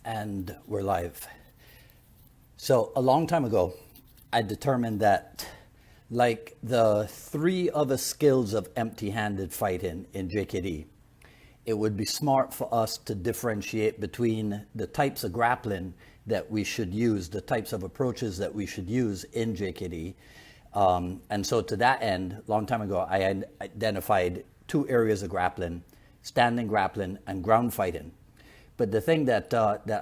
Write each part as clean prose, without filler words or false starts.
And we're live. So a long time ago, I determined that like the three other skills of empty-handed fighting in JKD, it would be smart for us to differentiate between the types of grappling that we should use, the types of approaches that we should use in JKD. And so to that end, a long time ago, I identified two areas of grappling, standing grappling and ground fighting. But the thing that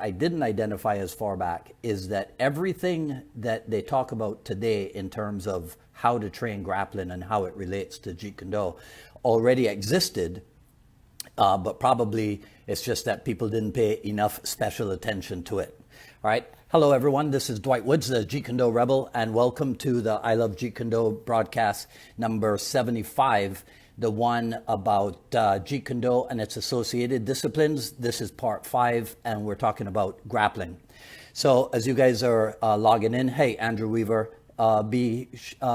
I didn't identify as far back is that everything that they talk about today in terms of how to train grappling and how it relates to Jeet Kune already existed, but probably it's just that people didn't pay enough special attention to it. All right. Hello, everyone. This is Dwight Woods, the Jeet Kune Rebel, and welcome to the I Love Jeet Kune broadcast number 75. The one about Jeet Kune and its associated disciplines. This is part 5, and we're talking about grappling. So as you guys are logging in, hey, Andrew Weaver, be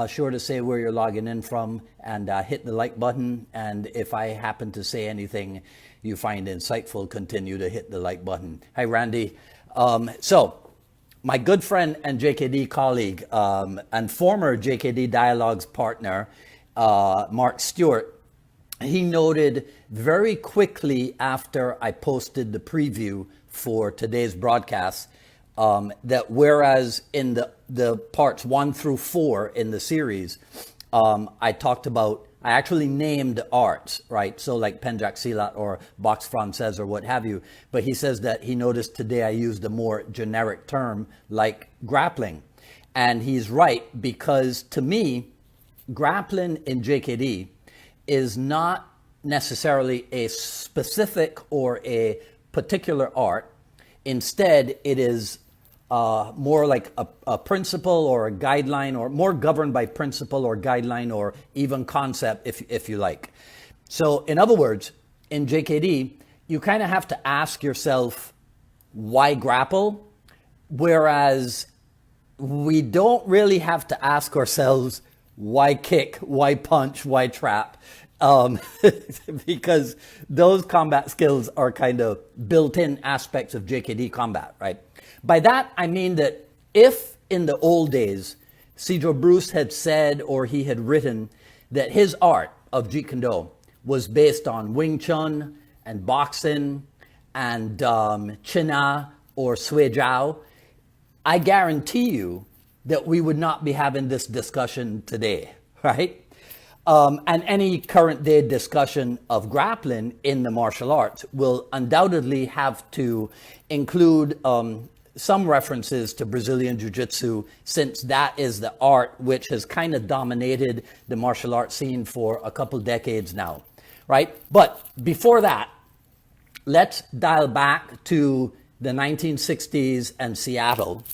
sure to say where you're logging in from and hit the like button. And if I happen to say anything you find insightful, continue to hit the like button. Hi, Randy. So my good friend and JKD colleague and former JKD Dialogues partner, Mark Stewart, he noted very quickly after I posted the preview for today's broadcast that whereas in the parts 1 through 4 in the series, I actually named arts, right? So like Pencak, Silat, or Boxe Francaise, or what have you. But he says that he noticed today I used a more generic term like grappling. And he's right, because to me, grappling in JKD is not necessarily a specific or a particular art. Instead, it is more like a principle or a guideline, or more governed by principle or guideline or even concept, if you like. So in other words, in JKD, you kind of have to ask yourself, why grapple? Whereas we don't really have to ask ourselves, why kick, why punch, why trap? Because those combat skills are kind of built-in aspects of JKD combat, right? By that, I mean that if in the old days, Cedro Bruce had said or he had written that his art of Jeet Kune was based on Wing Chun and boxing and China or Sui Jiao, I guarantee you that we would not be having this discussion today, right? And any current day discussion of grappling in the martial arts will undoubtedly have to include some references to Brazilian Jiu-Jitsu, since that is the art which has kind of dominated the martial arts scene for a couple decades now, right? But before that, let's dial back to the 1960s and Seattle.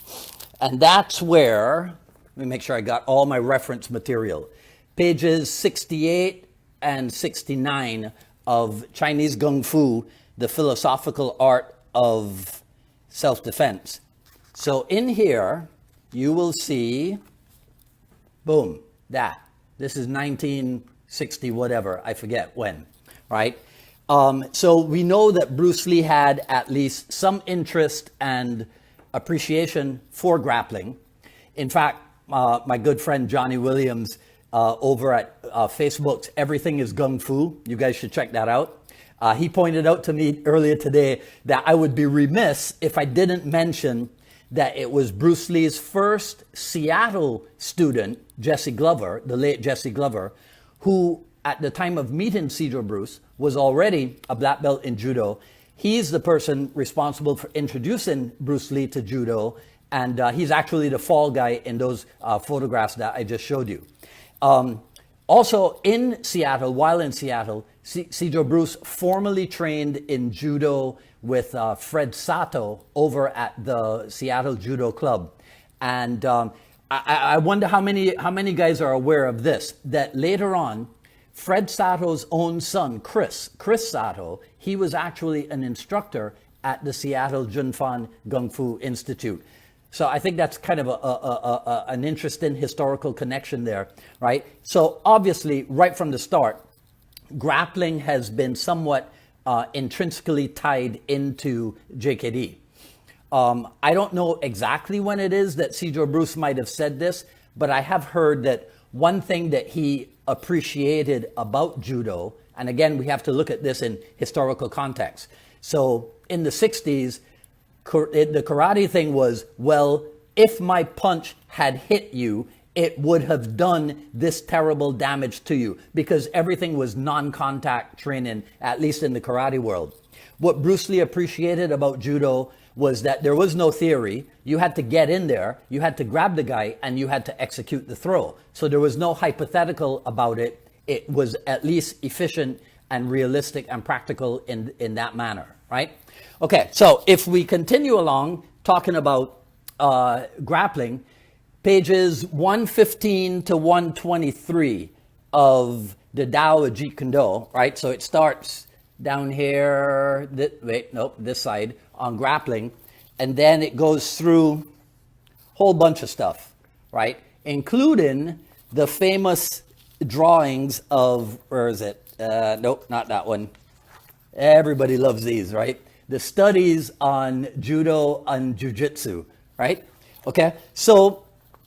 And that's where, let me make sure I got all my reference material. Pages 68 and 69 of Chinese Kung Fu, the philosophical art of self-defense. So in here, you will see, boom, that. This is 1960 whatever, I forget when, right? So we know that Bruce Lee had at least some interest and appreciation for grappling. In fact, my good friend Johnny Williams over at Facebook's Everything is Kung Fu, you guys should check that out. He pointed out to me earlier today that I would be remiss if I didn't mention that it was Bruce Lee's first Seattle student, Jesse Glover, the late Jesse Glover, who at the time of meeting Cedro Bruce was already a black belt in judo. He's the person responsible for introducing Bruce Lee to judo, and he's actually the fall guy in those photographs that I just showed you. Also in Seattle, while in Seattle, Cedro Bruce formally trained in judo with Fred Sato over at the Seattle Judo Club. And I wonder how many guys are aware of this, that later on, Fred Sato's own son, Chris Sato, he was actually an instructor at the Seattle Junfan Kung Fu Institute. So I think that's kind of an interesting historical connection there, right? So obviously, right from the start, grappling has been somewhat intrinsically tied into JKD. I don't know exactly when it is that Cedro Bruce might have said this, but I have heard that one thing that he appreciated about judo, and again, we have to look at this in historical context. So in the 60s, the karate thing was, well, if my punch had hit you, it would have done this terrible damage to you, because everything was non-contact training, at least in the karate world. What Bruce Lee appreciated about judo was that there was no theory. You had to get in there, you had to grab the guy, and you had to execute the throw. So there was no hypothetical about it. It was at least efficient and realistic and practical in that manner, right? Okay, so if we continue along talking about grappling, pages 115 to 123 of the Tao of Jeet Kune, right? So it starts down here, this side on grappling, and then it goes through a whole bunch of stuff, right? Including the famous drawings of, where is it? Nope, not that one. Everybody loves these, right? The studies on judo and jujitsu, right? Okay, so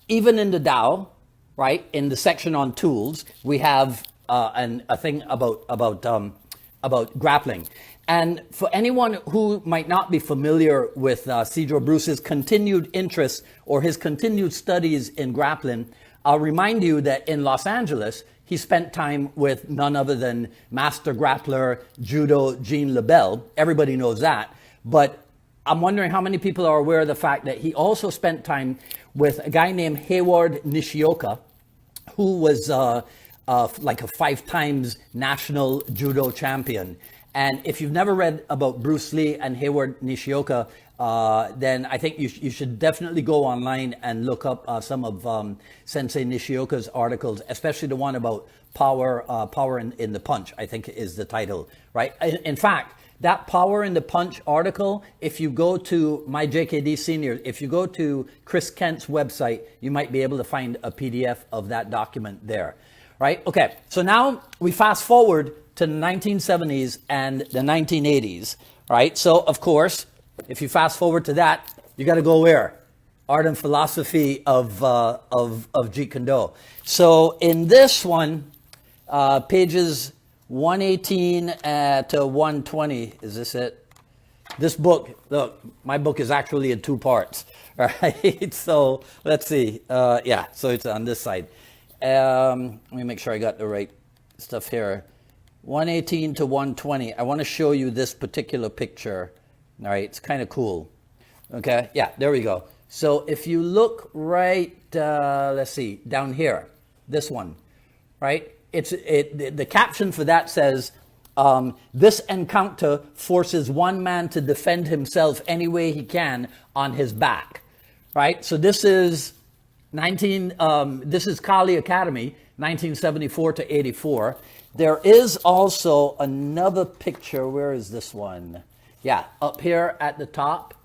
even in the Tao, right, in the section on tools, we have a thing about grappling. And for anyone who might not be familiar with Cedro Bruce's continued interest or his continued studies in grappling, I'll remind you that in Los Angeles, he spent time with none other than master grappler judo Gene LeBel. Everybody knows that. But I'm wondering how many people are aware of the fact that he also spent time with a guy named Hayward Nishioka, who was like a 5 times national judo champion. And if you've never read about Bruce Lee and Hayward Nishioka, then I think you should definitely go online and look up some of Sensei Nishioka's articles, especially the one about power in the punch, I think is the title, right? In fact, that Power in the Punch article, if you go to my JKD Senior, if you go to Chris Kent's website, you might be able to find a PDF of that document there, right? Okay, so now we fast forward to the 1970s and the 1980s, right? So, of course, if you fast forward to that, you got to go where? Art and Philosophy of Jeet Kune. So in this one, pages 118 to 120, is this it? This book, look, my book is actually in 2 parts, right? So let's see. Yeah, so it's on this side. Let me make sure I got the right stuff here. 118 to 120. I want to show you this particular picture. All right, it's kind of cool. Okay, yeah, there we go. So if you look right, let's see, down here, this one, right? The caption for that says, this encounter forces one man to defend himself any way he can on his back, right? So this is this is Kali Academy, 1974 to 84. There is also another picture. Where is this one? Yeah, up here at the top,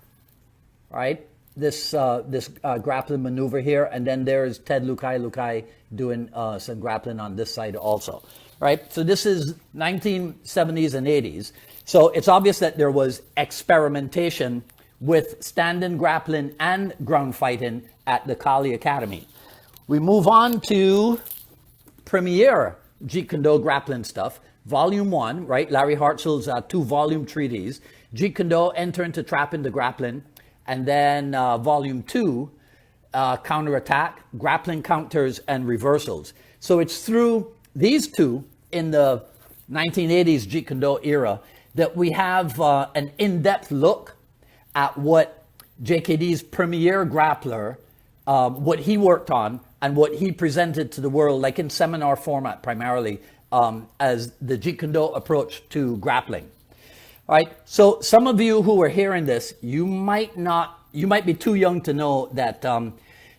right? This grappling maneuver here, and then there's Ted Lukai doing some grappling on this side also, right? So this is 1970s and 80s. So it's obvious that there was experimentation with stand-in grappling and ground fighting at the Kali Academy. We move on to Premier Jeet Kune grappling stuff. Volume 1, right? Larry Hartzell's 2-volume treatise. Jeet Kune, Enter into Trapping the Grappling. And then volume 2, Counterattack, Grappling Counters and Reversals. So it's through these two in the 1980s Jeet Kune era that we have an in-depth look at what JKD's premier grappler, what he worked on and what he presented to the world, like in seminar format primarily, as the Jeet Kune approach to grappling. All right, so some of you who are hearing this, you might be too young to know that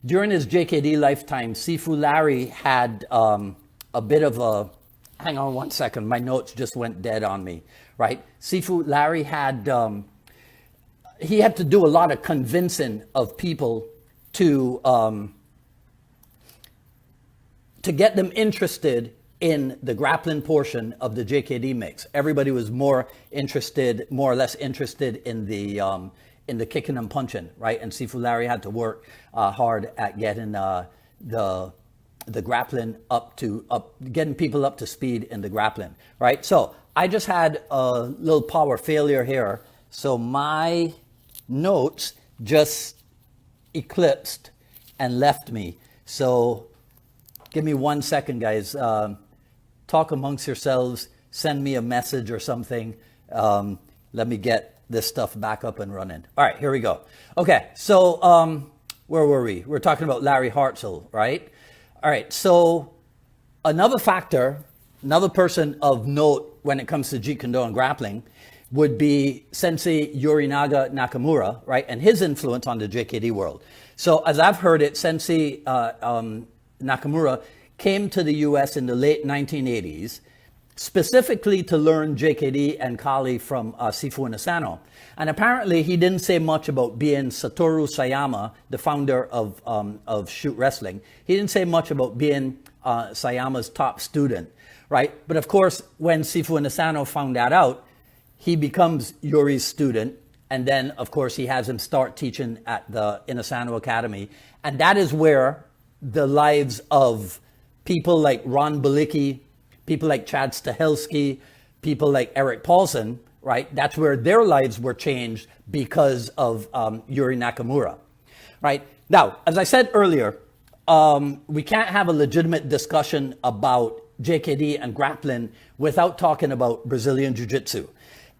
during his JKD lifetime, Sifu Larry had a bit of a, hang on one second, my notes just went dead on me, right? Sifu Larry had, he had to do a lot of convincing of people to get them interested in the grappling portion of the JKD mix. Everybody was more or less interested in in the kicking and punching, right? And Sifu Larry had to work hard at getting the grappling getting people up to speed in the grappling, right? So I just had a little power failure here. So my notes just eclipsed and left me. So give me 1 second, guys. Talk amongst yourselves. Send me a message or something. Let me get this stuff back up and running. All right, here we go. Okay, so where were we? We're talking about Larry Hartzell, right? All right, so another factor, another person of note when it comes to Jeet Kune and grappling would be Sensei Yorinaga Nakamura, right? And his influence on the JKD world. So as I've heard it, Sensei Nakamura came to the US in the late 1980s, specifically to learn JKD and Kali from Sifu Asano. And apparently he didn't say much about being Satoru Sayama, the founder of Shootwrestling. He didn't say much about being Sayama's top student, right? But of course, when Sifu Asano found that out, he becomes Yuri's student. And then, of course, he has him start teaching at the Asano Academy. And that is where the lives of people like Ron Balicki, people like Chad Stahelski, people like Erik Paulson, right? That's where their lives were changed because of Yuri Nakamura, right? Now, as I said earlier, we can't have a legitimate discussion about JKD and grappling without talking about Brazilian Jiu-Jitsu.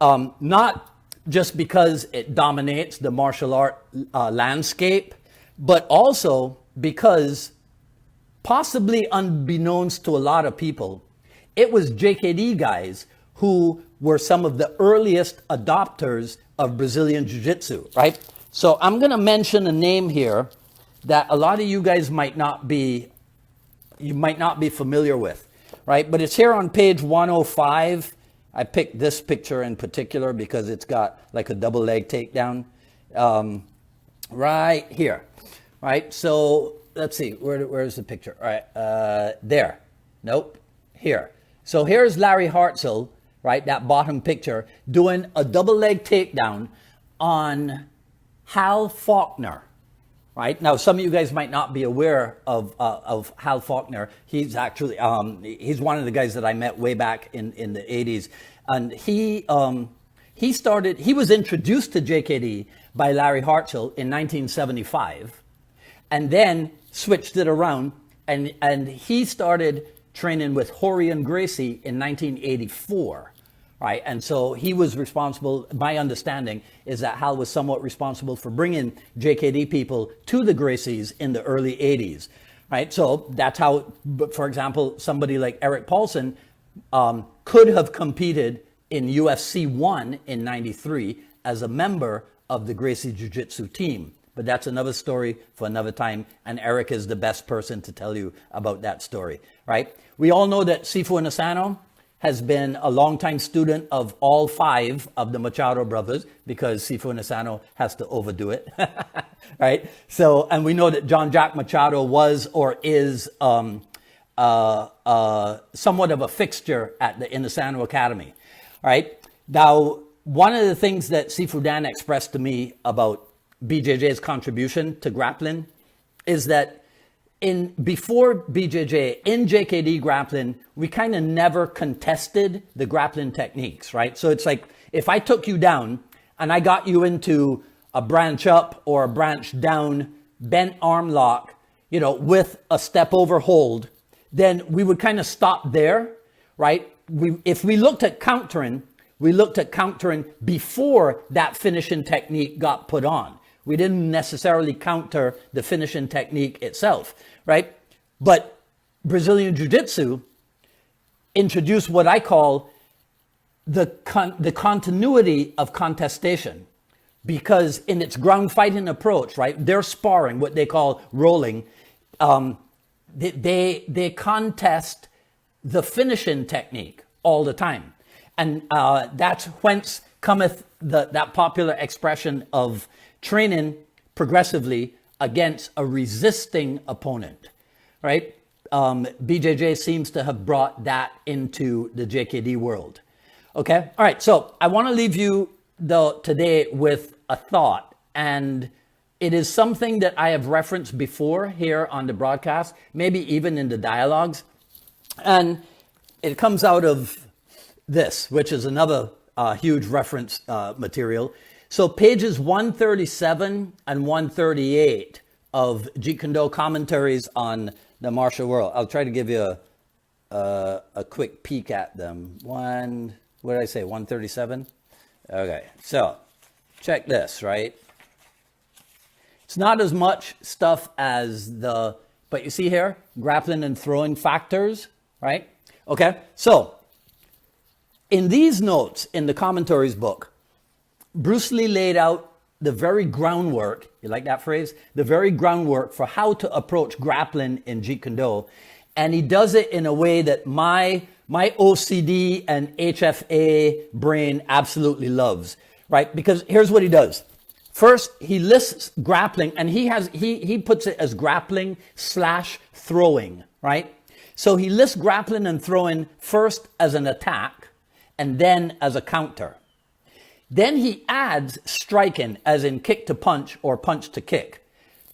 Not just because it dominates the martial art landscape, but also because, possibly unbeknownst to a lot of people, it was JKD guys who were some of the earliest adopters of Brazilian Jiu-Jitsu, right? So I'm going to mention a name here that a lot of you guys might not be familiar with, right? But it's here on page 105. I picked this picture in particular because it's got like a double leg takedown right here, right? So let's see, where's the picture? All right, there. Nope, here. So here's Larry Hartzell, right? That bottom picture doing a double leg takedown on Hal Faulkner, right? Now, some of you guys might not be aware of Hal Faulkner. He's actually, he's one of the guys that I met way back in the 80s. And he was introduced to JKD by Larry Hartzell in 1975, and then switched it around, and he started training with Rorion Gracie in 1984, right? And so he was responsible, my understanding is that Hal was somewhat responsible for bringing JKD people to the Gracies in the early 80s, right? So that's how, for example, somebody like Erik Paulson could have competed in UFC 1 in 93 as a member of the Gracie Jiu-Jitsu team. But that's another story for another time, and Erik is the best person to tell you about that story, right? We all know that Sifu Asano has been a longtime student of all 5 of the Machado brothers, because Sifu Asano has to overdo it, right? So, and we know that John Jack Machado was or is somewhat of a fixture at the Asano Academy, right? Now, one of the things that Sifu Dan expressed to me about BJJ's contribution to grappling is that before BJJ, in JKD grappling, we kind of never contested the grappling techniques, right? So it's like, if I took you down and I got you into a branch up or a branch down, bent arm lock, you know, with a step over hold, then we would kind of stop there, right? If we looked at countering, we looked at countering before that finishing technique got put on. We didn't necessarily counter the finishing technique itself, right? But Brazilian Jiu-Jitsu introduced what I call the continuity of contestation, because in its ground fighting approach, right, they're sparring, what they call rolling. They contest the finishing technique all the time. And that's whence cometh that popular expression of training progressively against a resisting opponent, right? BJJ seems to have brought that into the JKD world. Okay, all right, so I want to leave you today with a thought, and it is something that I have referenced before here on the broadcast, maybe even in the dialogues. And it comes out of this, which is another huge reference material. So pages 137 and 138 of Jeet Kune commentaries on the martial world. I'll try to give you a quick peek at them. What did I say, 137? Okay, so check this, right? It's not as much stuff as but you see here, grappling and throwing factors, right? Okay, so in these notes in the commentaries book, Bruce Lee laid out the very groundwork, you like that phrase? The very groundwork for how to approach grappling in Jeet Kune. And he does it in a way that my OCD and HFA brain absolutely loves, right? Because here's what he does. First, he lists grappling, and he puts it as grappling / throwing, right? So he lists grappling and throwing first as an attack and then as a counter. Then he adds striking, as in kick to punch or punch to kick,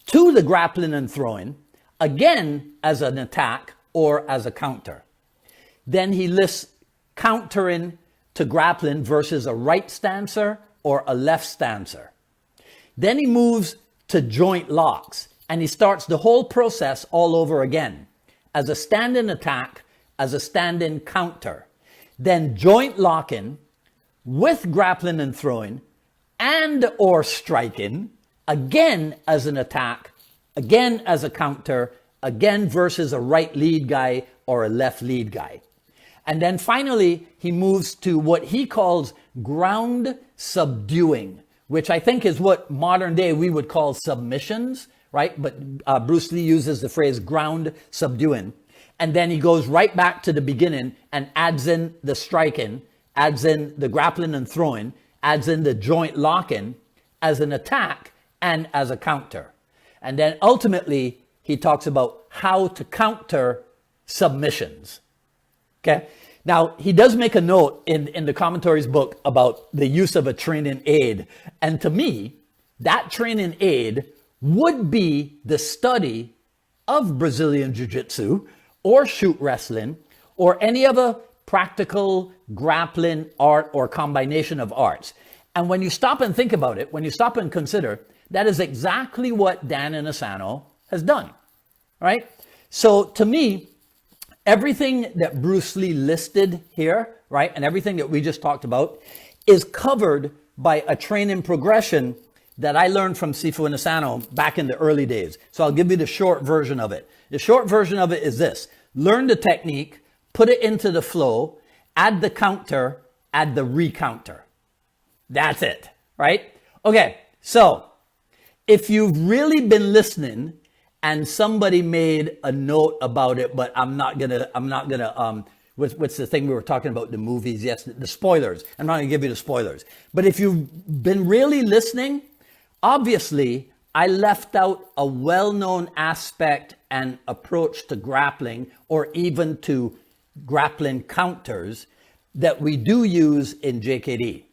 to the grappling and throwing, again as an attack or as a counter. Then he lists countering to grappling versus a right stancer or a left stancer. Then he moves to joint locks, and he starts the whole process all over again, as a stand-in attack, as a stand-in counter. Then joint locking with grappling and throwing and or striking, again as an attack, again as a counter, again versus a right lead guy or a left lead guy. And then finally, he moves to what he calls ground subduing, which I think is what modern day we would call submissions, right? But Bruce Lee uses the phrase ground subduing. And then he goes right back to the beginning and adds in the striking, adds in the grappling and throwing, adds in the joint locking as an attack and as a counter. And then ultimately, he talks about how to counter submissions. Okay? Now, he does make a note in the commentaries book about the use of a training aid. And to me, that training aid would be the study of Brazilian Jiu-Jitsu or shoot wrestling or any other practical grappling art or combination of arts. And when you stop and think about it, when you stop and consider, that is exactly what Dan Inosanto has done, right? So to me, everything that Bruce Lee listed here, right, and everything that we just talked about is covered by a training progression that I learned from Sifu Inosanto back in the early days. So I'll give you the short version of it. The short version of it is this: learn the technique, put it into the flow, add the counter, add the recounter. That's it, right? Okay, so if you've really been listening and somebody made a note about it, but I'm not gonna, what's the thing we were talking about, the movies, yes, the spoilers. I'm not gonna give you the spoilers. But if you've been really listening, obviously I left out a well-known aspect and approach to grappling, or even to grappling counters, that we do use in JKD.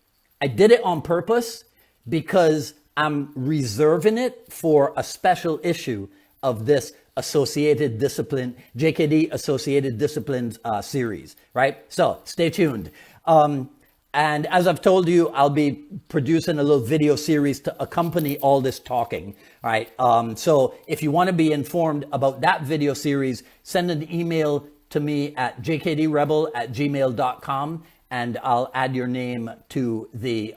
I did it on purpose because I'm reserving it for a special issue of this associated discipline, JKD associated disciplines series, right? So stay tuned. And as I've told you, I'll be producing a little video series to accompany all this talking, right? So if you want to be informed about that video series, send an email to me at jkdrebel@gmail.com, and I'll add your name to the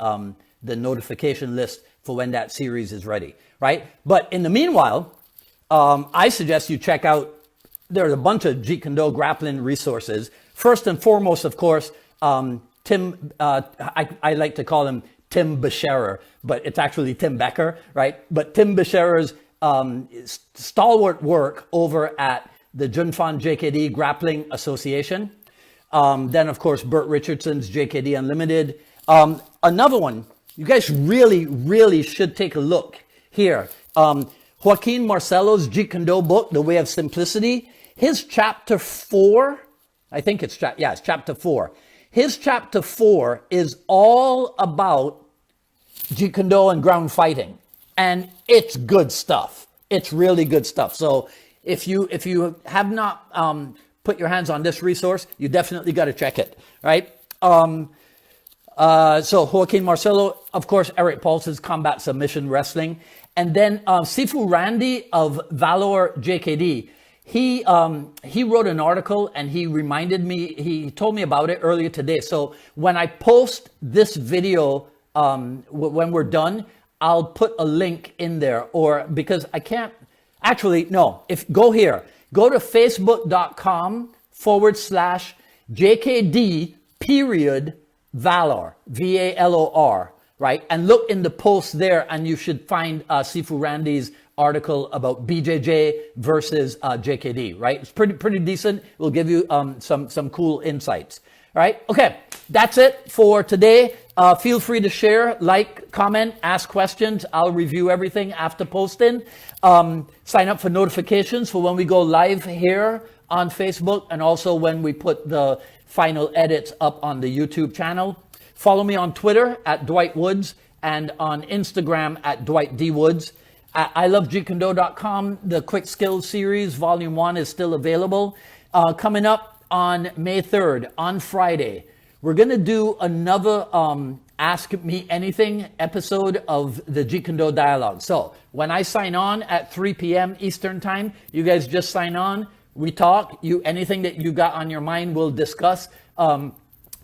notification list for when that series is ready, right? But in the meanwhile, I suggest you check out, there's a bunch of Jeet Kune grappling resources. First and foremost, of course, Tim, I like to call him Tim Bescherer, but it's actually Tim Becker, right? But Tim Bescherer's stalwart work over at the Junfan JKD Grappling Association. Then, of course, Burt Richardson's JKD Unlimited. Another one, you guys really, really should take a look here. Joaquin Marcelo's Jeet Kune book, The Way of Simplicity. His chapter 4, I think it's chapter 4. His chapter 4 is all about Jeet Kune and ground fighting. And it's good stuff. It's really good stuff. So if you have not put your hands on this resource, you definitely got to check it, right? So Joaquin, Marcelo, of course, Erik Paulson's Combat Submission Wrestling. And then Sifu Randy of Valor JKD. He wrote an article and he reminded me, he told me about it earlier today. So when I post this video, when we're done, I'll put a link in there, or because I can't, actually, no, go to facebook.com/JKD Valor, VALOR, right? And look in the post there and you should find Sifu Randy's article about BJJ versus JKD, right? It's pretty decent. It will give you some cool insights, right? Okay, that's it for today. Feel free to share, like, comment, ask questions. I'll review everything after posting. Sign up for notifications for when we go live here on Facebook, and also when we put the final edits up on the YouTube channel. Follow me on Twitter at Dwight Woods and on Instagram at Dwight D. Woods. At ilovejeetkundo.com, the Quick Skills series, Volume 1 is still available. Coming up on May 3rd, on Friday, we're going to do another Ask Me Anything episode of the Jeet Kune Dialogue. So when I sign on at 3 p.m. Eastern Time, you guys just sign on. We talk. Anything that you got on your mind, we'll discuss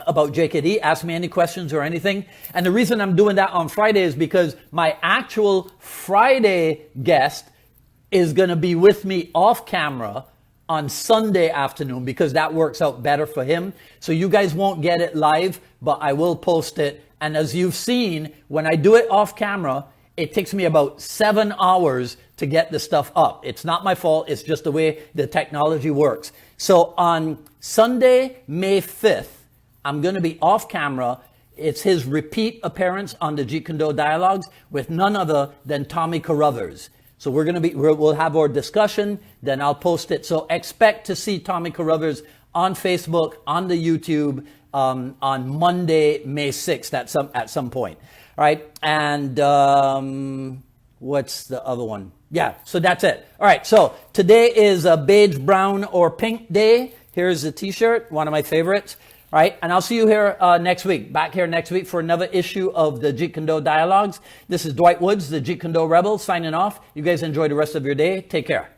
about JKD. Ask me any questions or anything. And the reason I'm doing that on Friday is because my actual Friday guest is going to be with me off camera on Sunday afternoon, because that works out better for him. So you guys won't get it live, but I will post it. And as you've seen, when I do it off camera, it takes me about 7 hours to get the stuff up. It's not my fault. It's just the way the technology works. So on Sunday, May 5th, I'm going to be off camera. It's his repeat appearance on the Jeet Kune Dialogues with none other than Tommy Carruthers. So we'll have our discussion, then I'll post it. So expect to see Tommy Carruthers on Facebook, on the YouTube, on Monday, May 6th at some point. All right. And what's the other one? Yeah, so that's it. All right. So today is a beige, brown, or pink day. Here's the t-shirt, one of my favorites. Right, and I'll see you here next week, back here next week for another issue of the Jeet Kune Dialogues. This is Dwight Woods, the Jeet Kune Rebel, signing off. You guys enjoy the rest of your day. Take care.